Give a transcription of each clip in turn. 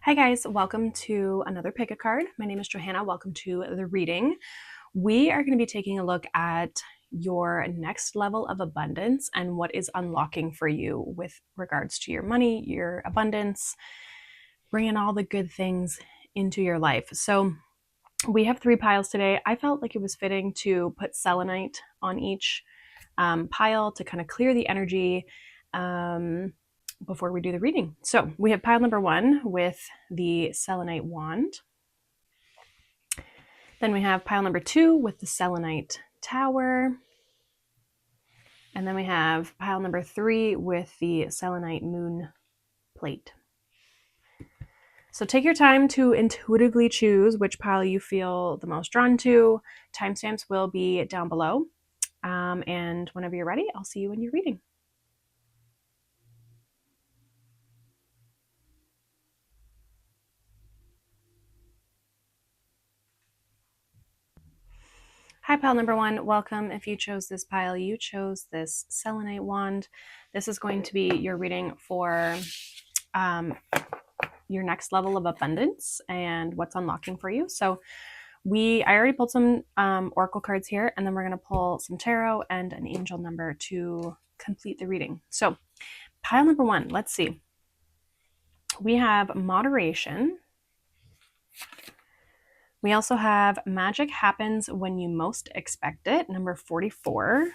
Hi guys, welcome to another pick a card. My name is Johanna. Welcome to the reading. We are going to be taking a look at your next level of abundance and what is unlocking for you with regards to your money, your abundance, bringing all the good things into your life. So we have 3 piles today. I felt like it was fitting to put selenite on each pile to kind of clear the energy before we do the reading. So we have pile number 1 with the selenite wand. Then we have pile number 2 with the selenite tower. And then we have pile number 3 with the selenite moon plate. So take your time to intuitively choose which pile you feel the most drawn to. Timestamps will be down below. And whenever you're ready, I'll see you when you're reading. Hi, pile number 1. Welcome. If you chose this pile, you chose this selenite wand. This is going to be your reading for your next level of abundance and what's unlocking for you. So I already pulled some oracle cards here, and then we're going to pull some tarot and an angel number to complete the reading. So pile number 1, let's see. We have moderation. We also have magic happens when you most expect it, number 44.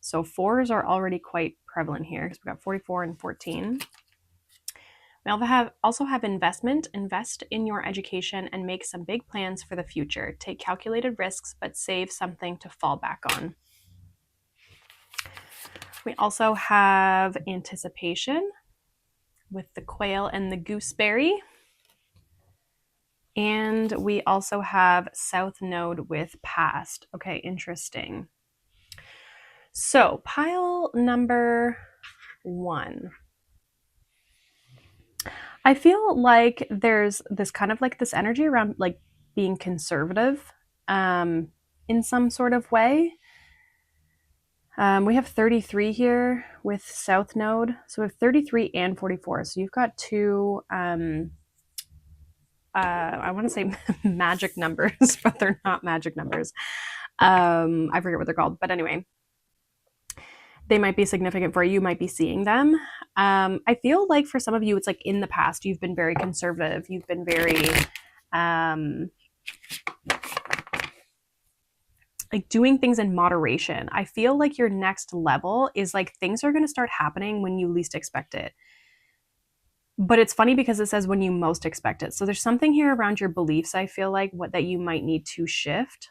So 4s are already quite prevalent here because we've got 44 and 14. We also have investment. Invest in your education and make some big plans for the future. Take calculated risks, but save something to fall back on. We also have anticipation with the quail and the gooseberry. And we also have south node with past. Okay, interesting. So pile number 1. I feel like there's this kind of like this energy around like being conservative in some sort of way. We have 33 here with South Node. So we have 33 and 44. So you've got two, I want to say magic numbers, but they're not magic numbers. I forget what they're called. But anyway, they might be significant for you. You might be seeing them. I feel like for some of you, it's like in the past, you've been very conservative. You've been very like doing things in moderation. I feel like your next level is like things are going to start happening when you least expect it. But it's funny because it says when you most expect it. So there's something here around your beliefs, I feel like, that you might need to shift.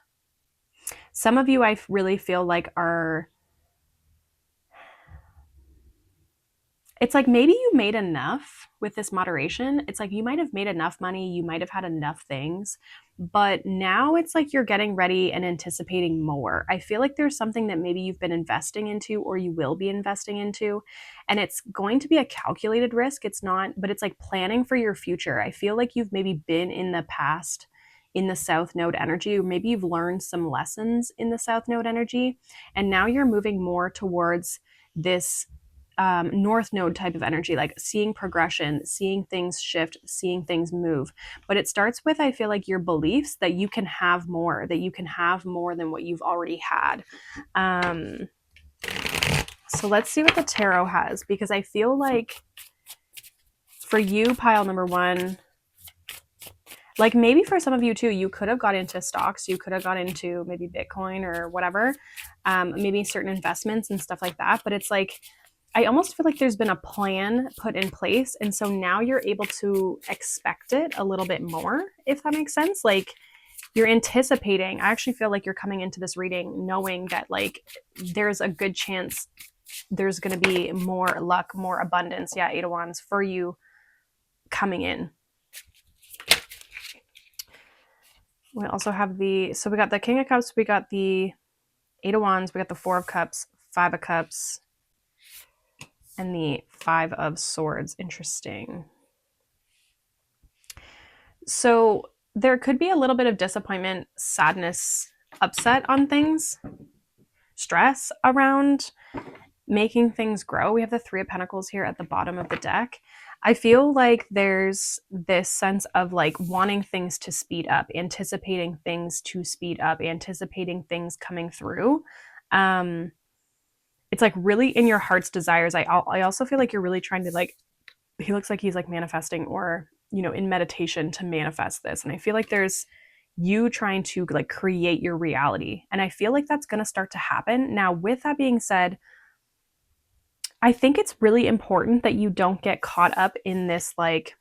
Some of you, I really feel like are, it's like maybe you made enough with this moderation. It's like you might have made enough money, you might have had enough things, but now it's like you're getting ready and anticipating more. I feel like there's something that maybe you've been investing into or you will be investing into, and it's going to be a calculated risk. It's not, but it's like planning for your future. I feel like you've maybe been in the past in the South Node energy, or maybe you've learned some lessons in the South Node energy, and now you're moving more towards this North Node type of energy, like seeing progression, seeing things shift, seeing things move. But it starts with, I feel like, your beliefs that you can have more, that you can have more than what you've already had. So let's see what the tarot has, because I feel like for you, pile number 1, like maybe for some of you too, you could have got into stocks, you could have got into maybe Bitcoin or whatever, maybe certain investments and stuff like that. But it's like, I almost feel like there's been a plan put in place. And so now you're able to expect it a little bit more, if that makes sense. Like you're anticipating. I actually feel like you're coming into this reading knowing that like there's a good chance there's going to be more luck, more abundance. Yeah, 8 of Wands for you coming in. We also have so we got the King of Cups, we got the 8 of Wands, we got the 4 of Cups, 5 of Cups, and the 5 of Swords. Interesting. So there could be a little bit of disappointment, sadness, upset on things, stress around making things grow. We have the 3 of Pentacles here at the bottom of the deck. I feel like there's this sense of like wanting things to speed up, anticipating things to speed up, anticipating things coming through. Um, it's like really in your heart's desires. I also feel like you're really trying to like, he looks like he's like manifesting or, you know, in meditation to manifest this. And I feel like there's you trying to like create your reality. And I feel like that's going to start to happen. Now, with that being said, I think it's really important that you don't get caught up in this like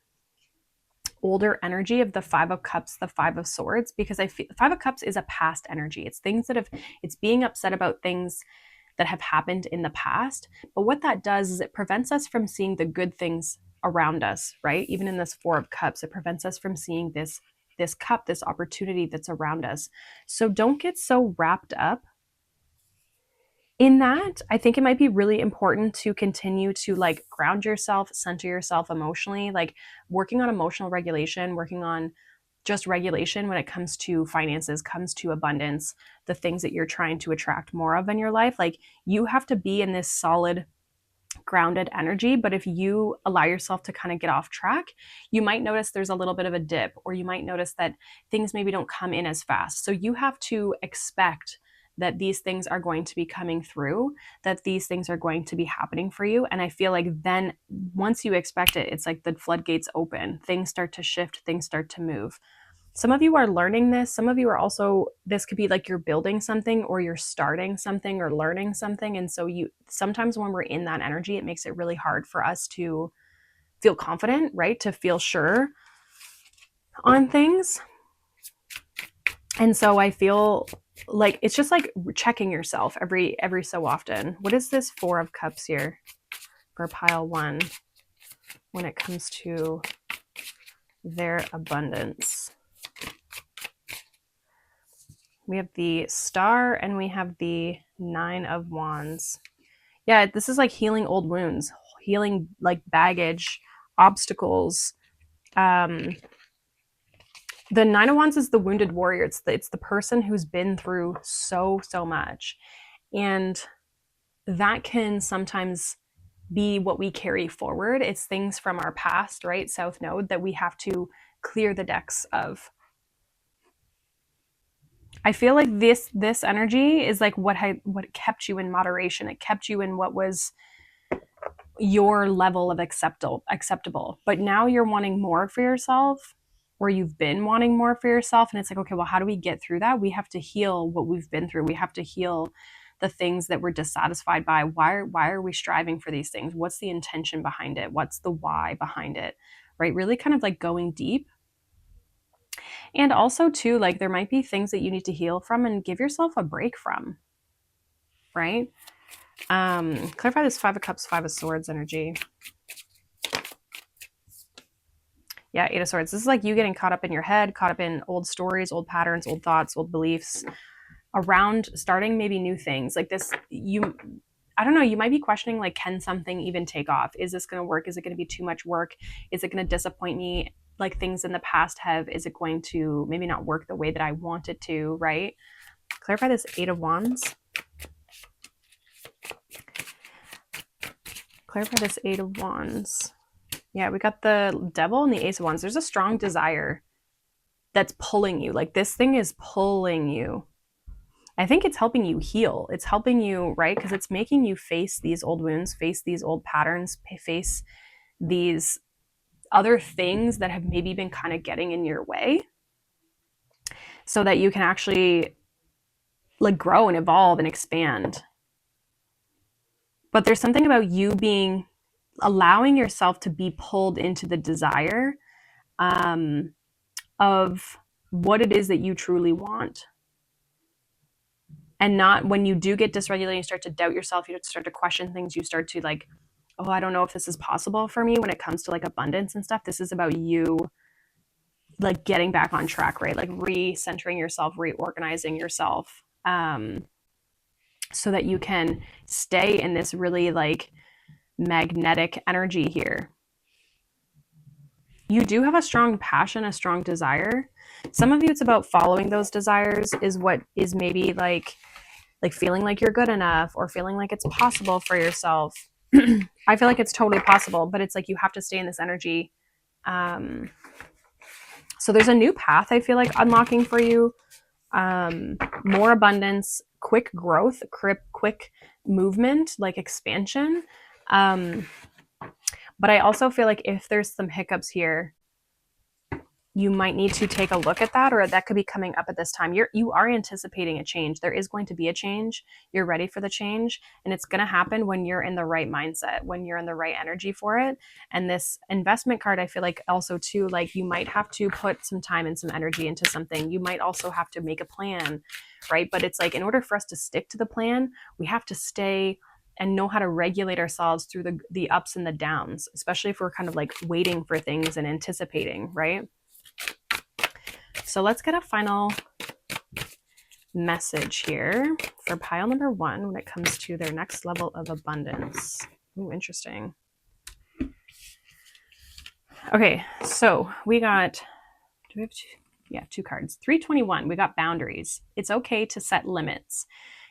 older energy of the Five of Cups, the Five of Swords, because I feel Five of Cups is a past energy. It's things that have, it's being upset about things that have happened in the past. But what that does is it prevents us from seeing the good things around us, right? Even in this Four of Cups, it prevents us from seeing this cup, this opportunity that's around us. So don't get so wrapped up in that. I think it might be really important to continue to like ground yourself, center yourself emotionally, like working on emotional regulation, working on just regulation when it comes to finances, comes to abundance, the things that you're trying to attract more of in your life. Like you have to be in this solid grounded energy. But if you allow yourself to kind of get off track, you might notice there's a little bit of a dip, or you might notice that things maybe don't come in as fast. So you have to expect that these things are going to be coming through, that these things are going to be happening for you. And I feel like then once you expect it, it's like the floodgates open, things start to shift, things start to move. Some of you are learning this. Some of you are also, this could be like you're building something or you're starting something or learning something. And so you, sometimes when we're in that energy, it makes it really hard for us to feel confident, right? To feel sure on things. And so I feel like it's just like checking yourself every so often. What is this Four of Cups here for pile one when it comes to their abundance? We have the Star and we have the Nine of Wands. Yeah, this is like healing old wounds, healing like baggage, obstacles. The Nine of Wands is the wounded warrior. It's the person who's been through so much. And that can sometimes be what we carry forward. It's things from our past, right? South Node that we have to clear the decks of. I feel like this energy is like what kept you in moderation. It kept you in what was your level of acceptable. But now you're wanting more for yourself, or you've been wanting more for yourself, and it's like, okay, well, how do we get through that? We have to heal what we've been through. We have to heal the things that we're dissatisfied by. Why are we striving for these things? What's the intention behind it? What's the why behind it? Right? Really kind of like going deep. And also too, like there might be things that you need to heal from and give yourself a break from, right? Clarify this Five of Cups, Five of Swords energy. Yeah, Eight of Swords. This is like you getting caught up in your head, caught up in old stories, old patterns, old thoughts, old beliefs around starting maybe new things. Like this, I don't know, you might be questioning like, can something even take off? Is this going to work? Is it going to be too much work? Is it going to disappoint me? Like things in the past have, is it going to maybe not work the way that I want it to, right? Clarify this Eight of Wands. Clarify this Eight of Wands. Yeah, we got the Devil and the Ace of Wands. There's a strong desire that's pulling you. Like this thing is pulling you. I think it's helping you heal. It's helping you, right? Because it's making you face these old wounds, face these old patterns, face these other things that have maybe been kind of getting in your way, so that you can actually like grow and evolve and expand. But there's something about you being, allowing yourself to be pulled into the desire of what it is that you truly want. And not when you do get dysregulated, you start to doubt yourself, you start to question things, you start to like, oh, I don't know if this is possible for me when it comes to like abundance and stuff. This is about you like getting back on track, right? Like recentering yourself, reorganizing yourself, so that you can stay in this really like magnetic energy here. You do have a strong passion, a strong desire. Some of you, it's about following those desires, is what is maybe like feeling like you're good enough or feeling like it's possible for yourself. I feel like it's totally possible, but it's like you have to stay in this energy. Um, so there's a new path I feel like unlocking for you. More abundance, quick growth, quick movement, like expansion. Um, but I also feel like if there's some hiccups here, you might need to take a look at that, or that could be coming up at this time. You are anticipating a change. There is going to be a change. You're ready for the change, and it's going to happen when you're in the right mindset, when you're in the right energy for it. And this investment card, I feel like also too, like you might have to put some time and some energy into something. You might also have to make a plan, right? But it's like in order for us to stick to the plan, we have to stay and know how to regulate ourselves through the ups and the downs, especially if we're kind of like waiting for things and anticipating, right? So let's get a final message here for pile number 1 when it comes to their next level of abundance. Ooh, interesting. Okay, so we got, do we have two? Yeah, 2 cards. 321, we got boundaries. It's okay to set limits.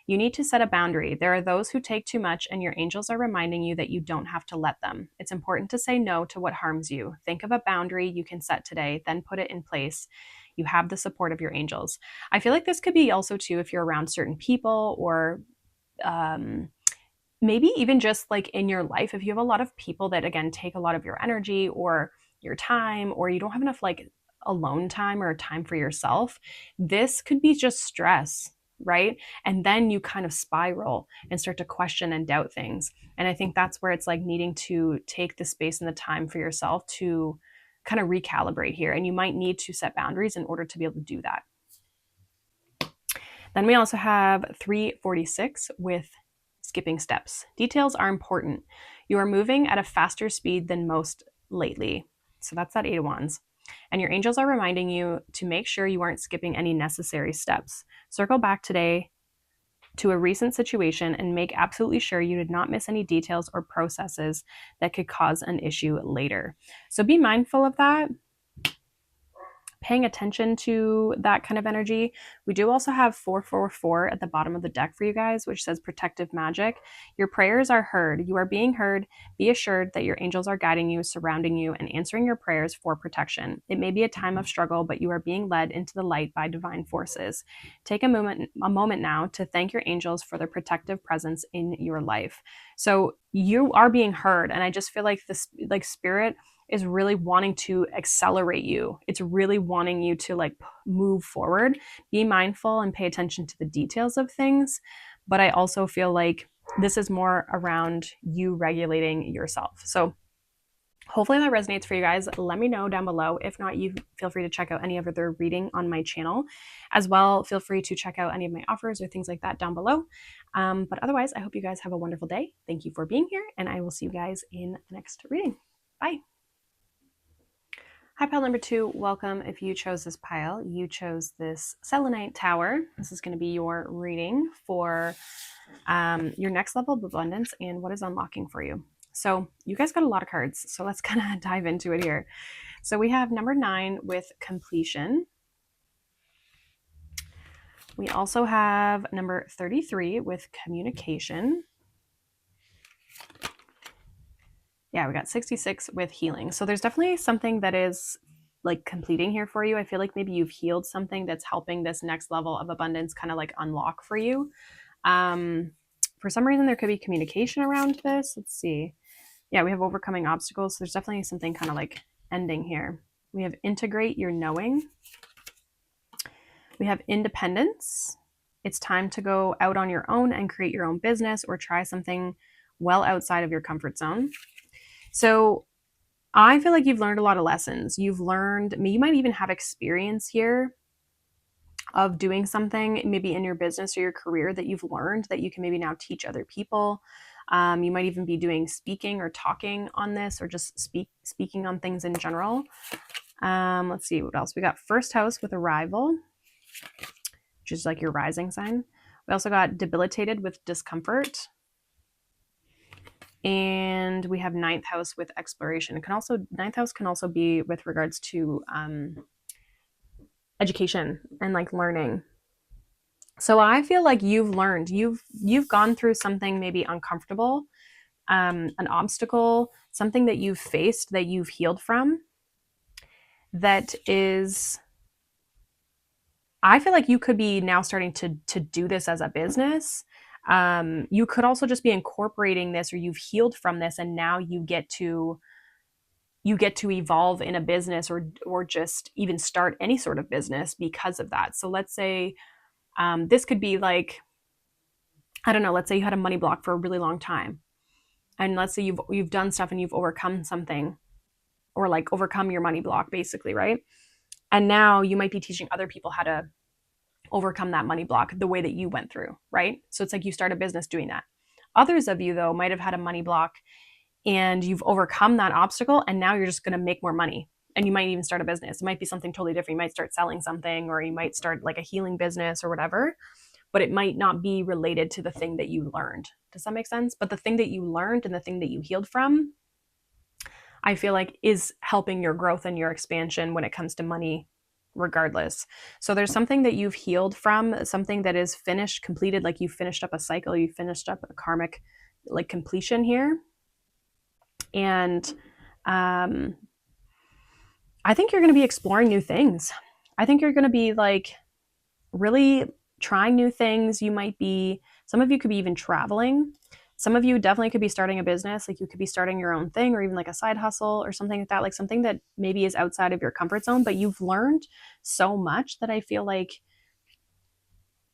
You need to set a boundary. There are those who take too much, and your angels are reminding you that you don't have to let them. It's important to say no to what harms you. Think of a boundary you can set today, then put it in place. You have the support of your angels. I feel like this could be also too if you're around certain people, or maybe even just like in your life, if you have a lot of people that again take a lot of your energy or your time, or you don't have enough like alone time or time for yourself, this could be just stress, right? And then you kind of spiral and start to question and doubt things. And I think that's where it's like needing to take the space and the time for yourself to kind of recalibrate here. And you might need to set boundaries in order to be able to do that. Then we also have 346 with skipping steps. Details are important. You are moving at a faster speed than most lately. So that's that 8 of Wands. And your angels are reminding you to make sure you aren't skipping any necessary steps. Circle back today to a recent situation and make absolutely sure you did not miss any details or processes that could cause an issue later. So be mindful of that. Paying attention to that kind of energy. We do also have 444 at the bottom of the deck for you guys, which says protective magic. Your prayers are heard. You are being heard. Be assured that your angels are guiding you, surrounding you, and answering your prayers for protection. It may be a time of struggle, but you are being led into the light by divine forces. Take a moment now to thank your angels for their protective presence in your life. So you are being heard, and I just feel like this, like spirit is really wanting to accelerate you. It's really wanting you to like move forward. Be mindful and pay attention to the details of things. But I also feel like this is more around you regulating yourself. So hopefully that resonates for you guys. Let me know down below. If not, you feel free to check out any other reading on my channel. As well, feel free to check out any of my offers or things like that down below. But otherwise, I hope you guys have a wonderful day. Thank you for being here, and I will see you guys in the next reading. Bye. Hi, pile number 2. Welcome. If you chose this pile, you chose this selenite tower. This is going to be your reading for your next level of abundance and what is unlocking for you. So you guys got a lot of cards, so let's kind of dive into it here. So we have number 9 with completion. We also have number 33 with communication. Yeah, we got 66 with healing. So there's definitely something that is like completing here for you. I feel like maybe you've healed something that's helping this next level of abundance kind of like unlock for you. For some reason, there could be communication around this. Let's see. Yeah, we have overcoming obstacles. So there's definitely something kind of like ending here. We have integrate your knowing. We have independence. It's time to go out on your own and create your own business or try something well outside of your comfort zone. So I feel like you've learned a lot of lessons. You've learned, you might even have experience here of doing something maybe in your business or your career that you've learned that you can maybe now teach other people. You might even be doing speaking or talking on this, or just speaking on things in general. Let's see what else. We got first house with arrival, which is like your rising sign. We also got debilitated with discomfort. And we have ninth house with exploration. Ninth house can also be with regards to education and like learning. So I feel like you've learned, you've gone through something maybe uncomfortable, an obstacle, something that you've faced, that you've healed from, that is, I feel like you could be now starting to do this as a business. You could also just be incorporating this, or you've healed from this, and now you get to evolve in a business, or just even start any sort of business because of that. So let's say this could be like, I don't know, let's say you had a money block for a really long time, and let's say you've done stuff and you've overcome something, or like overcome your money block basically, right? And now you might be teaching other people how to overcome that money block the way that you went through, right? So it's like you start a business doing that. Others of you, though, might have had a money block and you've overcome that obstacle, and now you're just going to make more money. And you might even start a business. It might be something totally different. You might start selling something, or you might start like a healing business or whatever, but it might not be related to the thing that you learned. Does that make sense? But the thing that you learned and the thing that you healed from, I feel like, is helping your growth and your expansion when it comes to money, regardless. So there's something that you've healed from, something that is finished, completed, like you finished up a cycle, you finished up a karmic like completion here. And I think you're going to be exploring new things. I think you're going to be like really trying new things. You might be, some of you could be even traveling. Some of you definitely could be starting a business. Like you could be starting your own thing, or even like a side hustle or something like that, like something that maybe is outside of your comfort zone, but you've learned so much that I feel like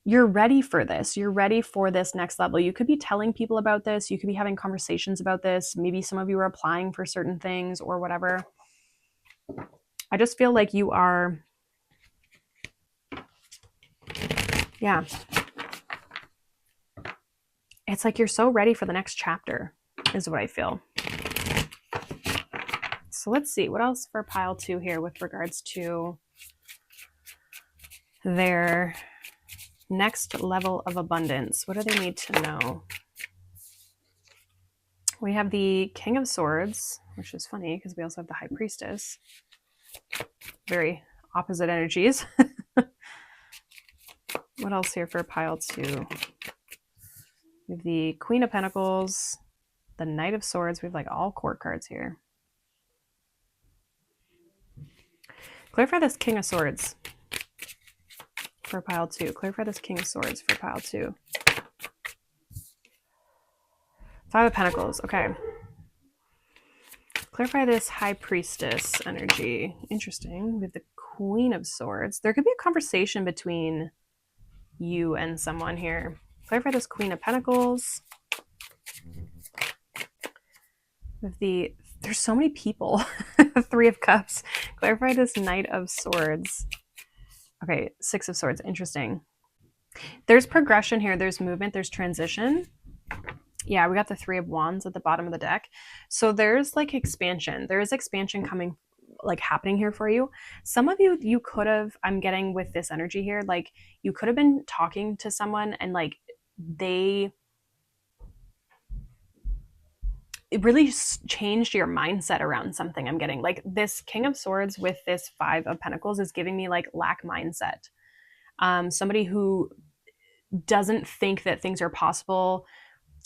you're ready for this. You're ready for this next level. You could be telling people about this. You could be having conversations about this. Maybe some of you are applying for certain things or whatever. I just feel like you are, yeah. It's like you're so ready for the next chapter, is what I feel. So let's see, what else for pile 2 here with regards to their next level of abundance. What do they need to know? We have the King of Swords, which is funny because we also have the High Priestess. Very opposite energies. What else here for pile 2? We have the Queen of Pentacles, the Knight of Swords. We have like all court cards here. Clarify this King of Swords for pile 2. Clarify this King of Swords for pile 2. Five of Pentacles. Okay. Clarify this High Priestess energy. Interesting. We have the Queen of Swords. There could be a conversation between you and someone here. Clarify this Queen of Pentacles. With the, there's so many people. Three of Cups. Clarify this Knight of Swords. Okay, Six of Swords. Interesting. There's progression here. There's movement. There's transition. Yeah, we got the Three of Wands at the bottom of the deck. So there's like expansion. There is expansion coming, like happening here for you. Some of you, you could have, I'm getting with this energy here, like you could have been talking to someone and like it really changed your mindset around something. I'm getting like this King of Swords with this Five of Pentacles is giving me like lack mindset. Somebody who doesn't think that things are possible,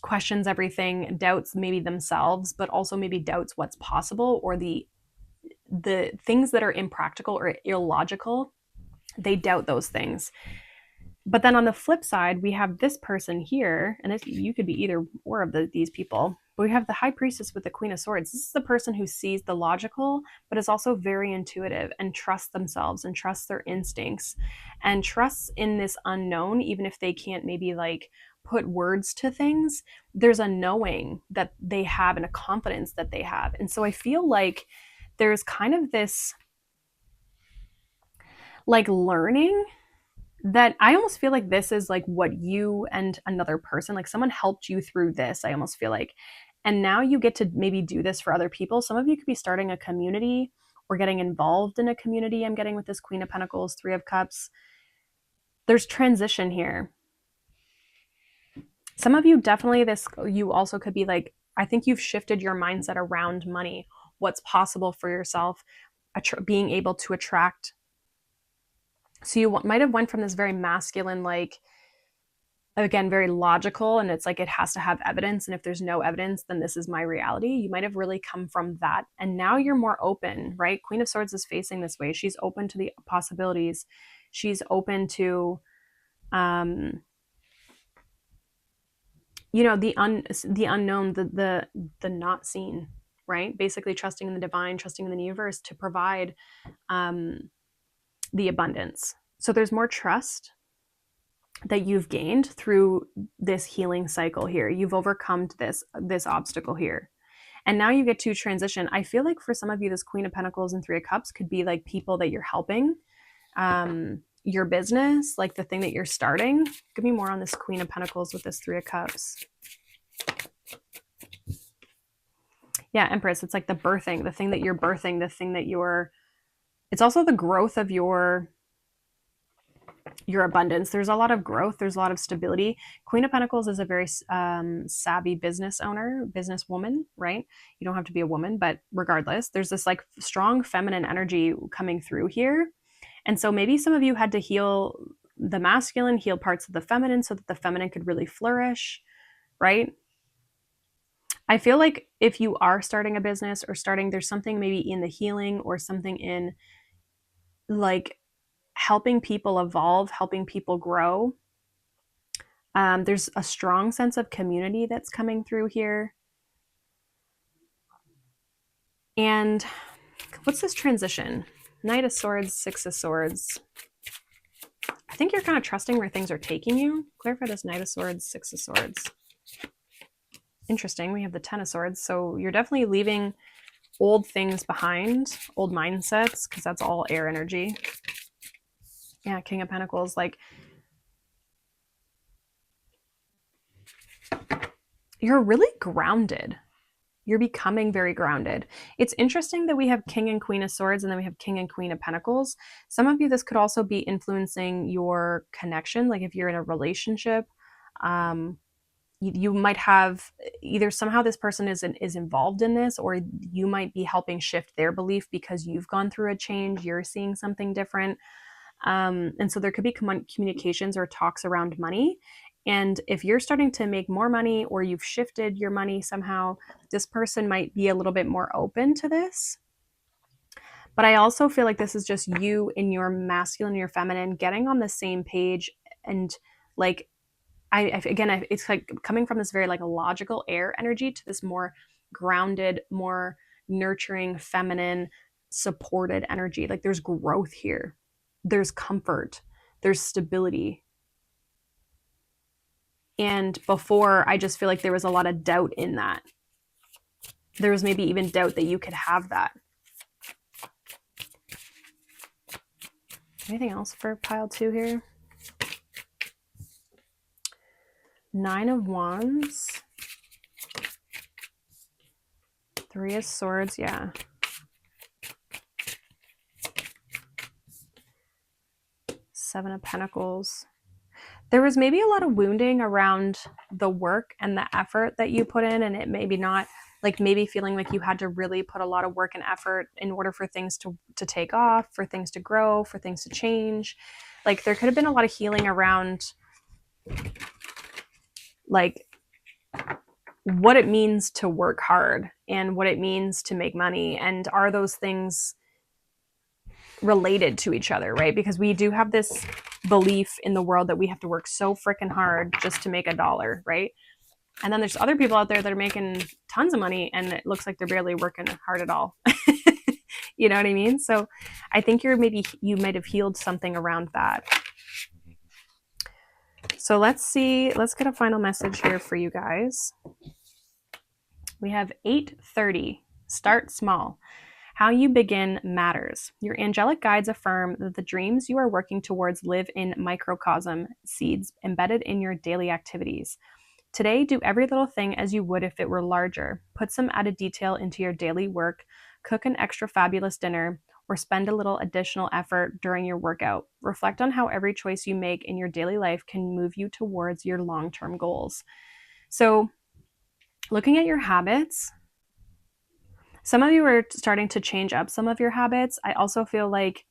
questions everything, doubts maybe themselves, but also maybe doubts what's possible, or the things that are impractical or illogical. They doubt those things. But then on the flip side, we have this person here, and you could be either or of these people. But we have the High Priestess with the Queen of Swords. This is the person who sees the logical, but is also very intuitive and trusts themselves and trusts their instincts and trusts in this unknown, even if they can't maybe like put words to things. There's a knowing that they have and a confidence that they have. And so I feel like there's kind of this like learning that I almost feel like this is like what you and another person, like someone helped you through this, I almost feel like. And now you get to maybe do this for other people. Some of you could be starting a community or getting involved in a community. I'm getting with this Queen of Pentacles, Three of Cups. There's transition here. Some of you definitely you also could be like, I think you've shifted your mindset around money, what's possible for yourself, being able to attract. So you might have went from this very masculine, like again, very logical, and it's like it has to have evidence, and if there's no evidence, then this is my reality. You might have really come from that, and now you're more open, right? Queen of Swords is facing this way. She's open to the possibilities. She's open to the unknown, the not seen, right? Basically trusting in the divine, trusting in the universe to provide the abundance. So there's more trust that you've gained through this healing cycle here. You've overcome this obstacle here. And now you get to transition. I feel like for some of you, this Queen of Pentacles and Three of Cups could be like people that you're helping, your business, like the thing that you're starting. Give me more on this Queen of Pentacles with this Three of Cups. Yeah, Empress, it's like the birthing, the thing that you're birthing, the thing that you're, it's also the growth of your abundance. There's a lot of growth. There's a lot of stability. Queen of Pentacles is a very savvy business owner, businesswoman, right? You don't have to be a woman, but regardless, there's this like strong feminine energy coming through here. And so maybe some of you had to heal the masculine, heal parts of the feminine so that the feminine could really flourish, right? I feel like if you are starting a business or there's something maybe in the healing or something in like helping people evolve, helping people grow. There's a strong sense of community that's coming through here. And what's this transition? Knight of Swords, Six of Swords. I think you're kind of trusting where things are taking you. Clarify this Knight of Swords, Six of Swords. Interesting. We have the Ten of Swords. So you're definitely leaving old things behind, old mindsets, because that's all air energy. Yeah, King of Pentacles. Like, you're really grounded. You're becoming very grounded. It's interesting that we have King and Queen of Swords and then we have King and Queen of Pentacles. Some of you, this could also be influencing your connection. Like if you're in a relationship, you might have either somehow this person is involved in this, or you might be helping shift their belief because you've gone through a change. You're seeing something different. And so there could be communications or talks around money. And if you're starting to make more money or you've shifted your money somehow, this person might be a little bit more open to this. But I also feel like this is just you in your masculine and your feminine getting on the same page. And like, it's like coming from this very like logical air energy to this more grounded, more nurturing, feminine, supported energy. Like there's growth here. There's comfort. There's stability. And before, I just feel like there was a lot of doubt in that. There was maybe even doubt that you could have that. Anything else for pile 2 here? Nine of Wands. Three of Swords, yeah. Seven of Pentacles. There was maybe a lot of wounding around the work and the effort that you put in, and it maybe not, like maybe feeling like you had to really put a lot of work and effort in order for things to take off, for things to grow, for things to change. Like there could have been a lot of healing around like what it means to work hard and what it means to make money, and are those things related to each other, right? Because we do have this belief in the world that we have to work so freaking hard just to make a dollar, right? And then there's other people out there that are making tons of money and it looks like they're barely working hard at all. You know what I mean? So I think you might have healed something around that. So let's see, let's get a final message here for you guys. We have 8:30. Start small. How you begin matters. Your angelic guides affirm that the dreams you are working towards live in microcosm seeds embedded in your daily activities. Today, do every little thing as you would if it were larger. Put some added detail into your daily work, cook an extra fabulous dinner, or spend a little additional effort during your workout. Reflect on how every choice you make in your daily life can move you towards your long-term goals. So, looking at your habits, some of you are starting to change up some of your habits. I also feel like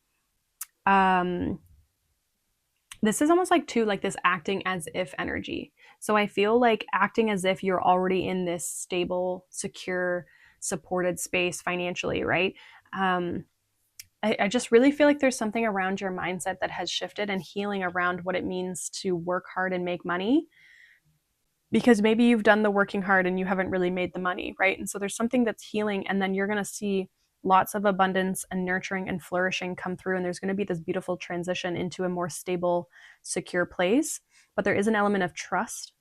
this is almost like too like this acting as if energy. So I feel like acting as if you're already in this stable, secure, supported space financially, right? Um, I just really feel like there's something around your mindset that has shifted and healing around what it means to work hard and make money, because maybe you've done the working hard and you haven't really made the money, right? And so there's something that's healing, and then you're going to see lots of abundance and nurturing and flourishing come through, and there's going to be this beautiful transition into a more stable, secure place. But there is an element of trust,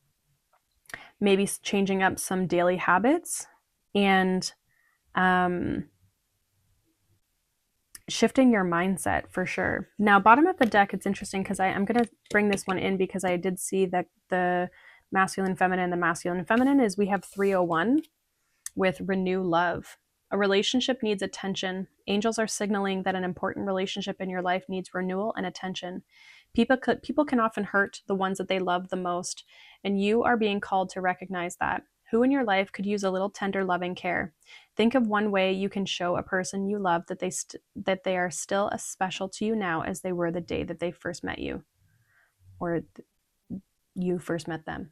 maybe changing up some daily habits, and shifting your mindset for sure. Now, bottom of the deck, it's interesting because I'm going to bring this one in because I did see that the masculine feminine is we have 301 with renew love. A relationship needs attention. Angels are signaling that an important relationship in your life needs renewal and attention. People can often hurt the ones that they love the most, and you are being called to recognize that. Who in your life could use a little tender, loving care? Think of one way you can show a person you love that they are still as special to you now as they were the day that they first met you, or you first met them.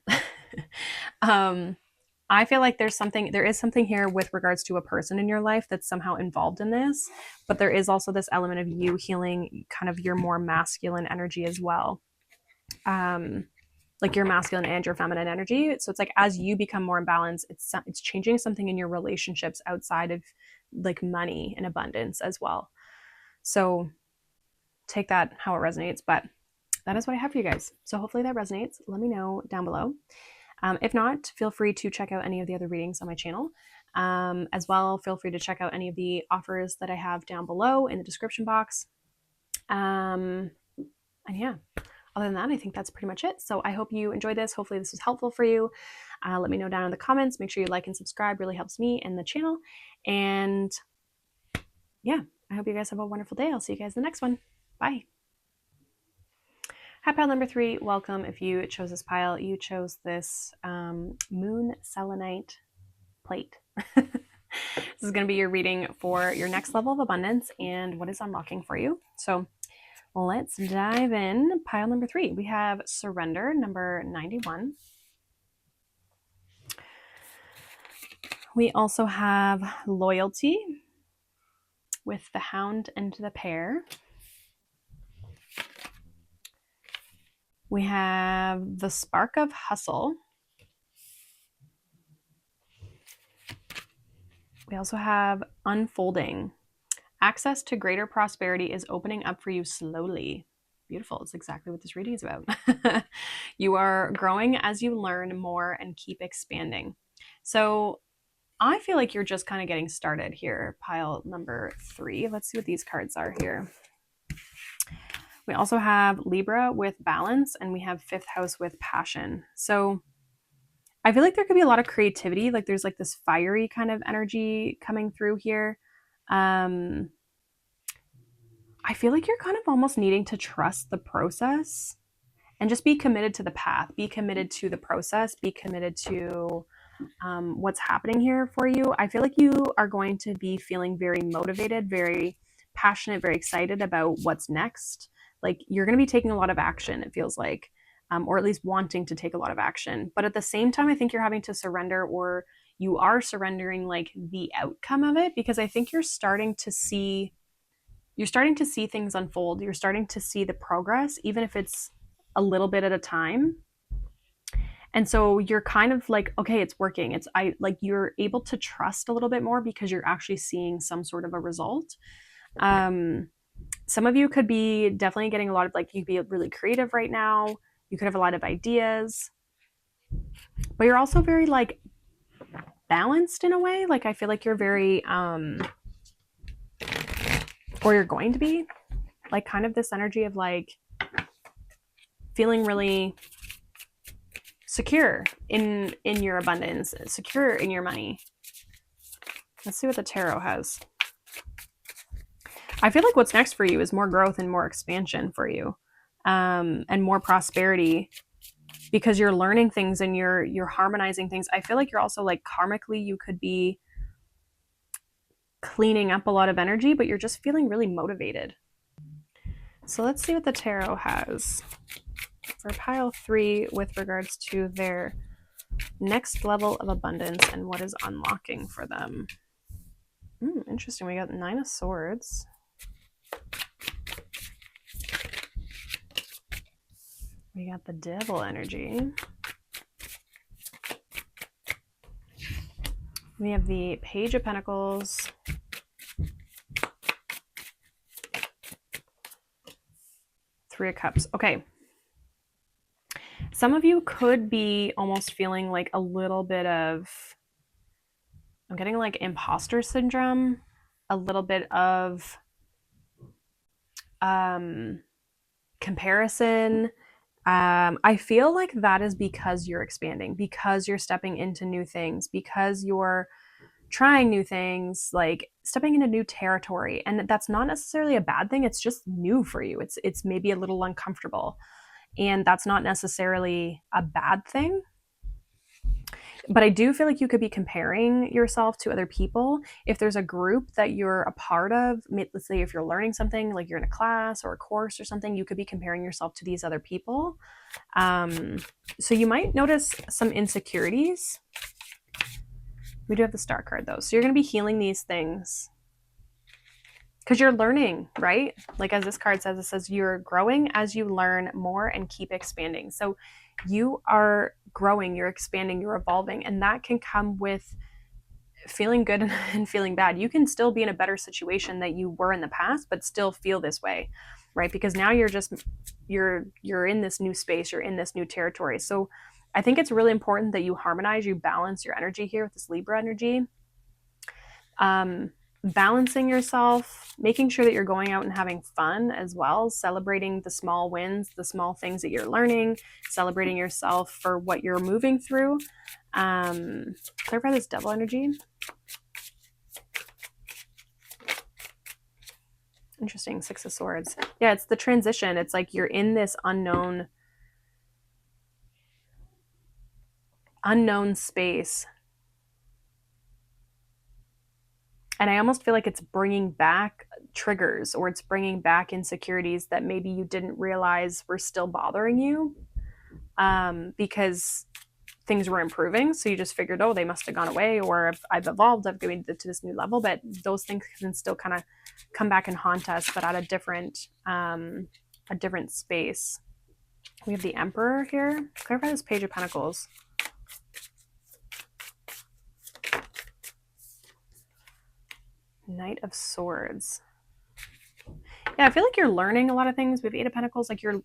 I feel like there is something here with regards to a person in your life that's somehow involved in this, but there is also this element of you healing kind of your more masculine energy as well. Like your masculine and your feminine energy. So it's like as you become more in balance, it's changing something in your relationships outside of like money and abundance as well. So take that how it resonates, but that is what I have for you guys. So hopefully that resonates. Let me know down below. If not, feel free to check out any of the other readings on my channel. As well, feel free to check out any of the offers that I have down below in the description box. And yeah, other than that, I think that's pretty much it. So I hope you enjoyed this. Hopefully this was helpful for you. Let me know down in the comments. Make sure you like and subscribe. Really helps me and the channel. And yeah, I hope you guys have a wonderful day. I'll see you guys in the next one. Bye. Hi, pile number 3. Welcome. If you chose this pile, you chose this moon selenite plate. This is going to be your reading for your next level of abundance and what is unlocking for you. So let's dive in. Pile number 3. We have surrender, number 91. We also have loyalty with the hound and the pair. We have the spark of hustle. We also have unfolding. Access to greater prosperity is opening up for you slowly. Beautiful. It's exactly what this reading is about. You are growing as you learn more and keep expanding. So I feel like you're just kind of getting started here, pile number 3. Let's see what these cards are here. We also have Libra with balance, and we have 5th house with passion. So I feel like there could be a lot of creativity. Like there's like this fiery kind of energy coming through here. I feel like you're kind of almost needing to trust the process and just be committed to the path, be committed to the process, be committed to what's happening here for you. I feel like you are going to be feeling very motivated, very passionate, very excited about what's next. Like you're going to be taking a lot of action, it feels like, or at least wanting to take a lot of action. But at the same time, I think you're having to surrender, or you are surrendering like the outcome of it, because I think you're starting to see things unfold. You're starting to see the progress, even if it's a little bit at a time. And so you're kind of like, okay, it's working. You're able to trust a little bit more because you're actually seeing some sort of a result. Some of you could be definitely getting a lot of you could be really creative right now. You could have a lot of ideas, but you're also very balanced in a way. Like I feel like you're very, or you're going to be like kind of this energy of feeling really secure in your abundance, secure in your money. Let's see what the tarot has. I feel like what's next for you is more growth and more expansion for you, and more prosperity, because you're learning things and you're harmonizing things. I feel like you're also karmically, you could be cleaning up a lot of energy, but you're just feeling really motivated. So let's see what the tarot has for pile 3 with regards to their next level of abundance and what is unlocking for them. Interesting. We got 9 of Swords. We got the Devil energy. We have the Page of Pentacles. Three of Cups. Okay. Some of you could be almost feeling like a little bit of, I'm getting like imposter syndrome, a little bit of comparison. I feel like that is because you're expanding, because you're stepping into new things, because you're trying new things, like stepping into new territory. And that's not necessarily a bad thing. It's just new for you. It's maybe a little uncomfortable. And that's not necessarily a bad thing. But I do feel like you could be comparing yourself to other people. If there's a group that you're a part of, let's say if you're learning something, like you're in a class or a course or something, you could be comparing yourself to these other people. So you might notice some insecurities. We do have the Star card though. So you're going to be healing these things because you're learning, right? Like as this card says, it says you're growing as you learn more and keep expanding. So you are growing, you're expanding, you're evolving, and that can come with feeling good and feeling bad. You can still be in a better situation that you were in the past, but still feel this way, right? Because now you're in this new space, you're in this new territory. So I think it's really important that you harmonize, you balance your energy here with this Libra energy. Balancing yourself, making sure that you're going out and having fun as well, celebrating the small wins, the small things that you're learning, celebrating yourself for what you're moving through. Clarify this Devil energy. Interesting. 6 of Swords. Yeah, it's the transition. It's like you're in this unknown space. And I almost feel like it's bringing back triggers, or it's bringing back insecurities that maybe you didn't realize were still bothering you, because things were improving. So you just figured, oh, they must have gone away, or I've evolved, I've gone to this new level. But those things can still kind of come back and haunt us, but at a different space. We have the Emperor here. Clarify this Page of Pentacles. Knight of Swords. Yeah, I feel like you're learning a lot of things with 8 of Pentacles. Like you're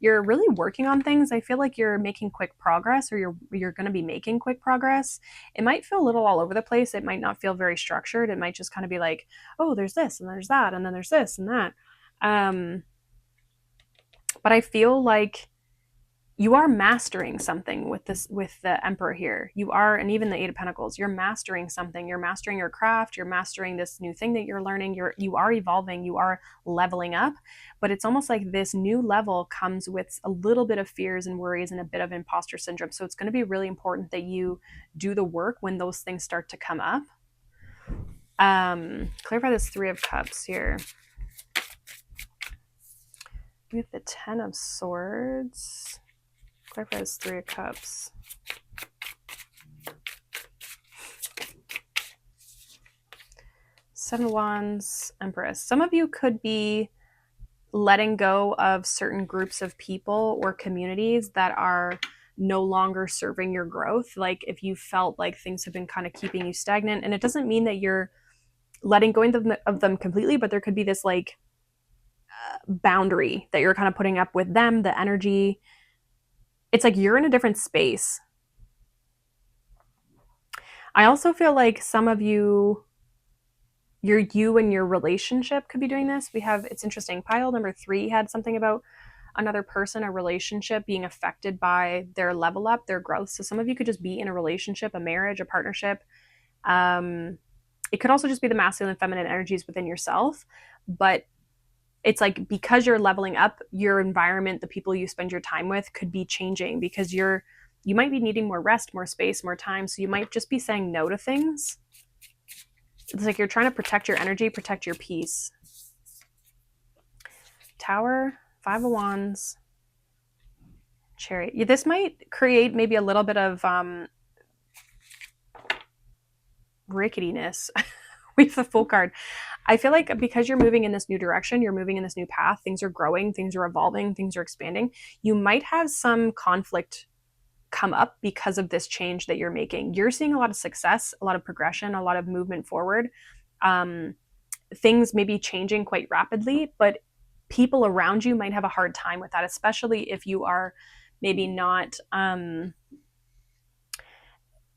really working on things. I feel like you're making quick progress, or you're going to be making quick progress. It might feel a little all over the place. It might not feel very structured. It might just kind of be like, oh, there's this and there's that and then there's this and that. But I feel like you are mastering something with the Emperor here. You are, and even the 8 of Pentacles, you're mastering something. You're mastering your craft. You're mastering this new thing that you're learning. You are evolving. You are leveling up. But it's almost like this new level comes with a little bit of fears and worries and a bit of imposter syndrome. So it's going to be really important that you do the work when those things start to come up. Clarify this 3 of Cups here. We have the 10 of Swords. Clarify this 3 of Cups. Seven of Wands, Empress. Some of you could be letting go of certain groups of people or communities that are no longer serving your growth. Like if you felt like things have been kind of keeping you stagnant, and it doesn't mean that you're letting go of them completely, but there could be this like boundary that you're kind of putting up with them, the energy. It's like you're in a different space. I also feel like some of you and your relationship could be doing this. It's interesting. Pile number 3 had something about another person, a relationship being affected by their level up, their growth. So some of you could just be in a relationship, a marriage, a partnership. It could also just be the masculine and feminine energies within yourself. But it's like because you're leveling up, your environment, the people you spend your time with could be changing because you might be needing more rest, more space, more time. So you might just be saying no to things. It's like you're trying to protect your energy, protect your peace. Tower, Five of Wands, Chariot. Yeah, this might create maybe a little bit of ricketiness with the Fool card. I feel like because you're moving in this new direction, you're moving in this new path, things are growing, things are evolving, things are expanding. You might have some conflict come up because of this change that you're making. You're seeing a lot of success, a lot of progression, a lot of movement forward. Um, Things may be changing quite rapidly, but people around you might have a hard time with that, especially if you are maybe not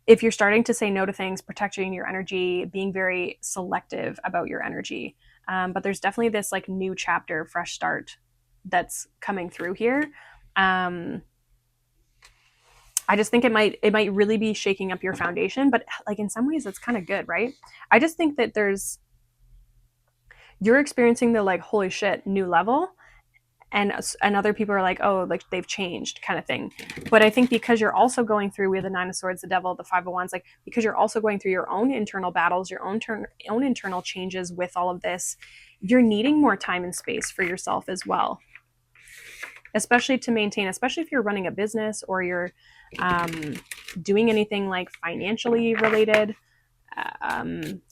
if you're starting to say no to things, protecting your energy, being very selective about your energy. But there's definitely this like new chapter, fresh start that's coming through here. I just think it might really be shaking up your foundation, but like in some ways it's kind of good, right? I just think that you're experiencing the like holy shit new level, and other people are like, oh, like they've changed kind of thing. But I think because you're also going through with the Nine of Swords, the Devil, the Five of Wands, like because you're also going through your own internal battles, your own internal changes with all of this, you're needing more time and space for yourself as well, especially to maintain, especially if you're running a business or you're doing anything like financially related,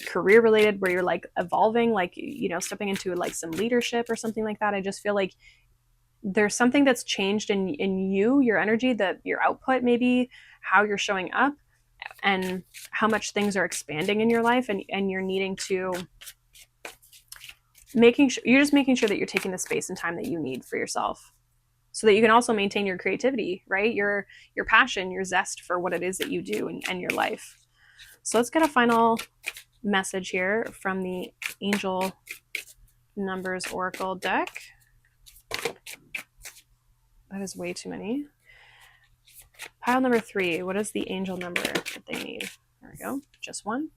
career related, where you're like evolving, like, you know, stepping into like some leadership or something like that. I just feel like there's something that's changed in you, your energy, that your output, maybe how you're showing up and how much things are expanding in your life, and you're needing to you're just making sure that you're taking the space and time that you need for yourself so that you can also maintain your creativity, right? Your passion, your zest for what it is that you do and your life. So let's get a final message here from the Angel Numbers Oracle deck. That is way too many. Pile number 3. What is the angel number that they need? There we go. Just one.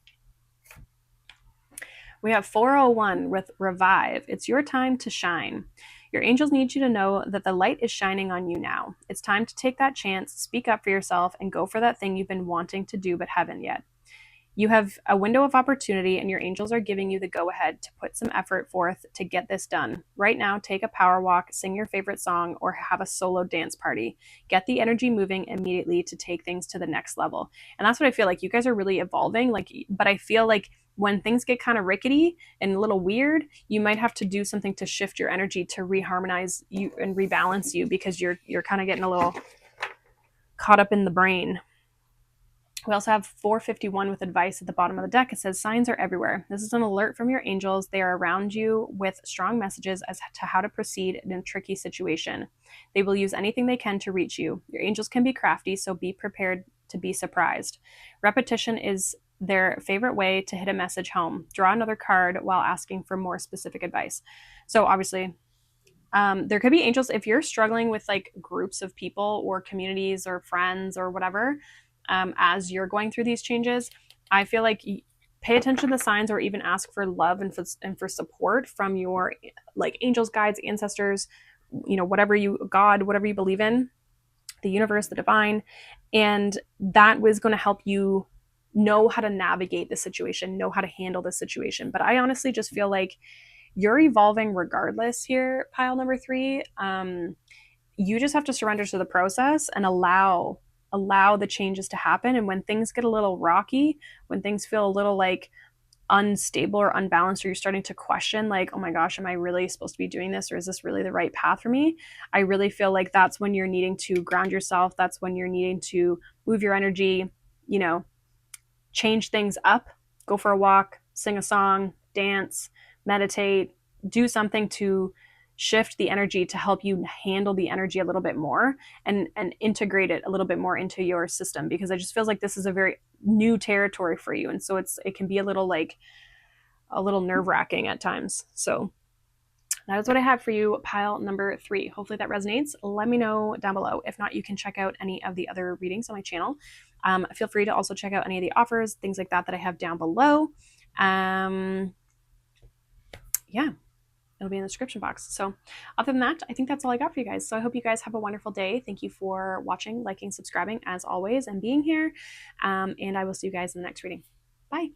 We have 401 with Revive. It's your time to shine. Your angels need you to know that the light is shining on you now. It's time to take that chance, speak up for yourself, and go for that thing you've been wanting to do but haven't yet. You have a window of opportunity, and your angels are giving you the go-ahead to put some effort forth to get this done. Right now, take a power walk, sing your favorite song, or have a solo dance party. Get the energy moving immediately to take things to the next level. And that's what I feel like. You guys are really evolving. But I feel like when things get kind of rickety and a little weird, you might have to do something to shift your energy to reharmonize you and rebalance you, because you're kind of getting a little caught up in the brain. We also have 451 with advice at the bottom of the deck. It says, signs are everywhere. This is an alert from your angels. They are around you with strong messages as to how to proceed in a tricky situation. They will use anything they can to reach you. Your angels can be crafty, so be prepared to be surprised. Repetition is their favorite way to hit a message home. Draw another card while asking for more specific advice. So obviously, there could be angels if you're struggling with like groups of people or communities or friends or whatever. As you're going through these changes, I feel like pay attention to the signs, or even ask for love and for support from your like angels, guides, ancestors, you know, whatever you believe in, the universe, the divine, and that was going to help you know how to navigate the situation, know how to handle the situation. But I honestly just feel like you're evolving regardless here, pile number 3. You just have to surrender to the process and allow the changes to happen. And when things get a little rocky, when things feel a little like unstable or unbalanced, or you're starting to question like, oh my gosh, am I really supposed to be doing this, or is this really the right path for me? I really feel like that's when you're needing to ground yourself. That's when you're needing to move your energy, you know, change things up, go for a walk, sing a song, dance, meditate, do something to shift the energy to help you handle the energy a little bit more, and integrate it a little bit more into your system, because it just feels like this is a very new territory for you, and so it can be a little nerve-wracking at times. So that is what I have for you, pile number 3. Hopefully that resonates. Let me know down below. If not, you can check out any of the other readings on my channel. Feel free to also check out any of the offers, things like that I have down below. Yeah, it'll be in the description box. So other than that, I think that's all I got for you guys. So I hope you guys have a wonderful day. Thank you for watching, liking, subscribing as always, and being here. And I will see you guys in the next reading. Bye.